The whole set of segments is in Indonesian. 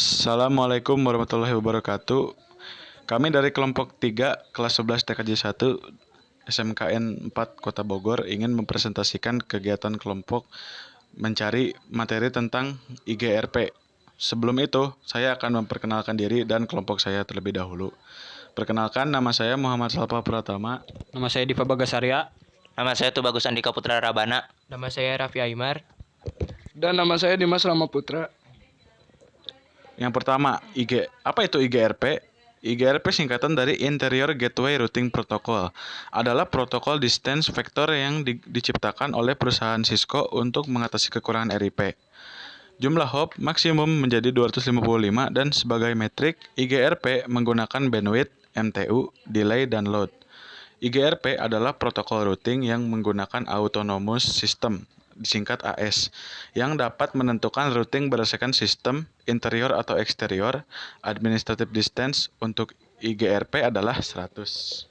Assalamualaikum warahmatullahi wabarakatuh. Kami dari kelompok 3 kelas 11 TKJ 1 SMKN 4 Kota Bogor ingin mempresentasikan kegiatan kelompok mencari materi tentang IGRP. Sebelum itu, saya akan memperkenalkan diri dan kelompok saya terlebih dahulu. Perkenalkan, nama saya Muhammad Salpa Pratama. Nama saya Diva Bagasarya. Nama saya Tubagus Andika Putra Rabana. Nama saya Raffi Aimar. Dan nama saya Dimas Ramaputra. Yang pertama, apa itu IGRP? IGRP singkatan dari Interior Gateway Routing Protocol, adalah protokol distance vector yang diciptakan oleh perusahaan Cisco untuk mengatasi kekurangan RIP. Jumlah hop maksimum menjadi 255 dan sebagai metrik, IGRP menggunakan bandwidth, MTU, delay, dan load. IGRP adalah protokol routing yang menggunakan autonomous system, disingkat AS, yang dapat menentukan routing berdasarkan sistem interior atau eksterior. Administrative distance untuk IGRP adalah 100.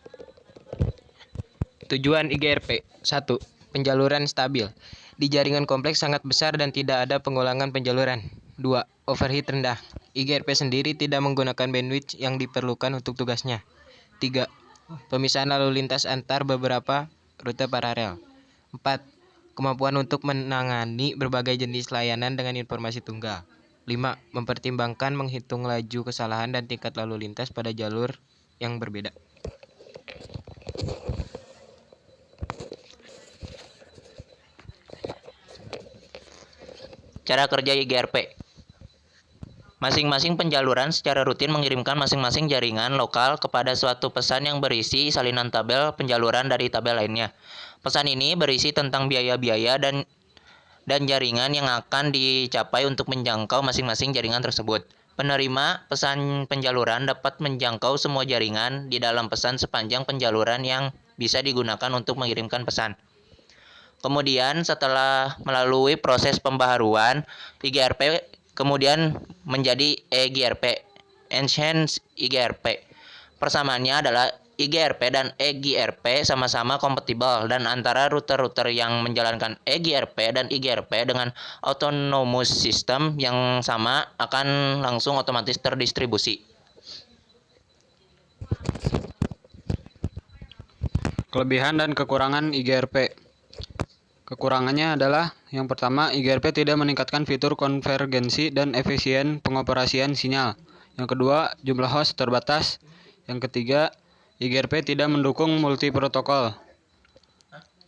Tujuan IGRP 1. Penjaluran stabil. Di jaringan kompleks sangat besar dan tidak ada pengulangan penjaluran. 2. Overheat rendah. IGRP sendiri tidak menggunakan bandwidth yang diperlukan untuk tugasnya. 3. Pemisahan lalu lintas antar beberapa rute paralel. 4. Kemampuan untuk menangani berbagai jenis layanan dengan informasi tunggal. 5. Mempertimbangkan menghitung laju kesalahan dan tingkat lalu lintas pada jalur yang berbeda. Cara kerja IGRP. Masing-masing penjaluran secara rutin mengirimkan masing-masing jaringan lokal kepada suatu pesan yang berisi salinan tabel penjaluran dari tabel lainnya. Pesan ini berisi tentang biaya-biaya dan jaringan yang akan dicapai untuk menjangkau masing-masing jaringan tersebut. Penerima pesan penjaluran dapat menjangkau semua jaringan di dalam pesan sepanjang penjaluran yang bisa digunakan untuk mengirimkan pesan. Kemudian setelah melalui proses pembaharuan, IGRP kemudian menjadi EGRP, Enhanced IGRP. Persamaannya adalah IGRP dan EGRP sama-sama kompatibel, dan antara router-router yang menjalankan EGRP dan IGRP dengan autonomous system yang sama akan langsung otomatis terdistribusi. Kelebihan dan kekurangan IGRP. Kekurangannya adalah yang pertama, IGRP tidak meningkatkan fitur konvergensi dan efisien pengoperasian sinyal. Yang kedua, jumlah host terbatas. Yang ketiga, IGRP tidak mendukung multiprotokol.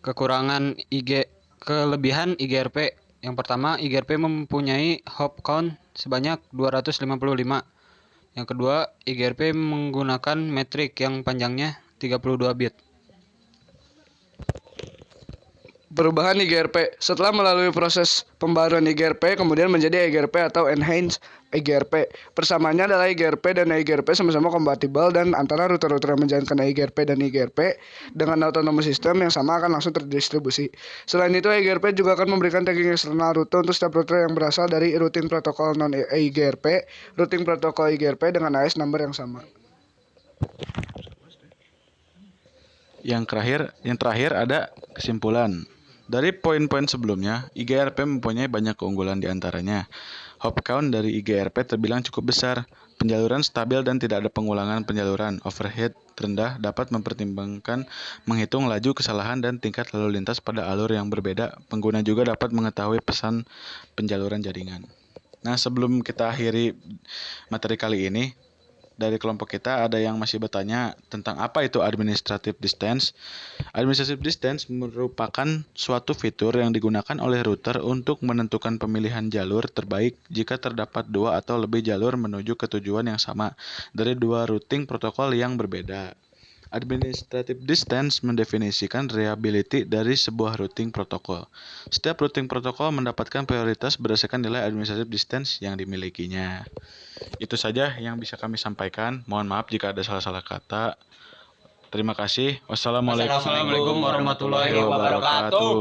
Kelebihan IGRP. Yang pertama, IGRP mempunyai hop count sebanyak 255. Yang kedua, IGRP menggunakan metrik yang panjangnya 32 bit. Perubahan IGRP. Setelah melalui proses pembaruan IGRP, kemudian menjadi EGRP atau Enhanced IGRP. Persamaannya adalah IGRP dan EGRP sama-sama kompatibel, dan antara router-router yang menjalankan EGRP dan IGRP dengan autonomous system yang sama akan langsung terdistribusi. Selain itu, EGRP juga akan memberikan tagging eksternal rute untuk setiap router yang berasal dari routing protokol non-IGRP, routing protokol IGRP dengan AS number yang sama. Yang terakhir ada kesimpulan. Dari poin-poin sebelumnya, IGRP mempunyai banyak keunggulan di antaranya. Hop count dari IGRP terbilang cukup besar, penjaluran stabil dan tidak ada pengulangan penjaluran, overhead rendah, dapat mempertimbangkan menghitung laju kesalahan dan tingkat lalu lintas pada alur yang berbeda. Pengguna juga dapat mengetahui pesan penjaluran jaringan. Nah, sebelum kita akhiri materi kali ini, dari kelompok kita ada yang masih bertanya tentang apa itu administrative distance. Administrative distance merupakan suatu fitur yang digunakan oleh router untuk menentukan pemilihan jalur terbaik jika terdapat dua atau lebih jalur menuju ke tujuan yang sama dari dua routing protokol yang berbeda. Administrative distance mendefinisikan reliability dari sebuah routing protokol. Setiap routing protokol mendapatkan prioritas berdasarkan nilai administrative distance yang dimilikinya. Itu saja yang bisa kami sampaikan. Mohon maaf jika ada salah-salah kata. Terima kasih. Wassalamualaikum Assalamualaikum warahmatullahi wabarakatuh.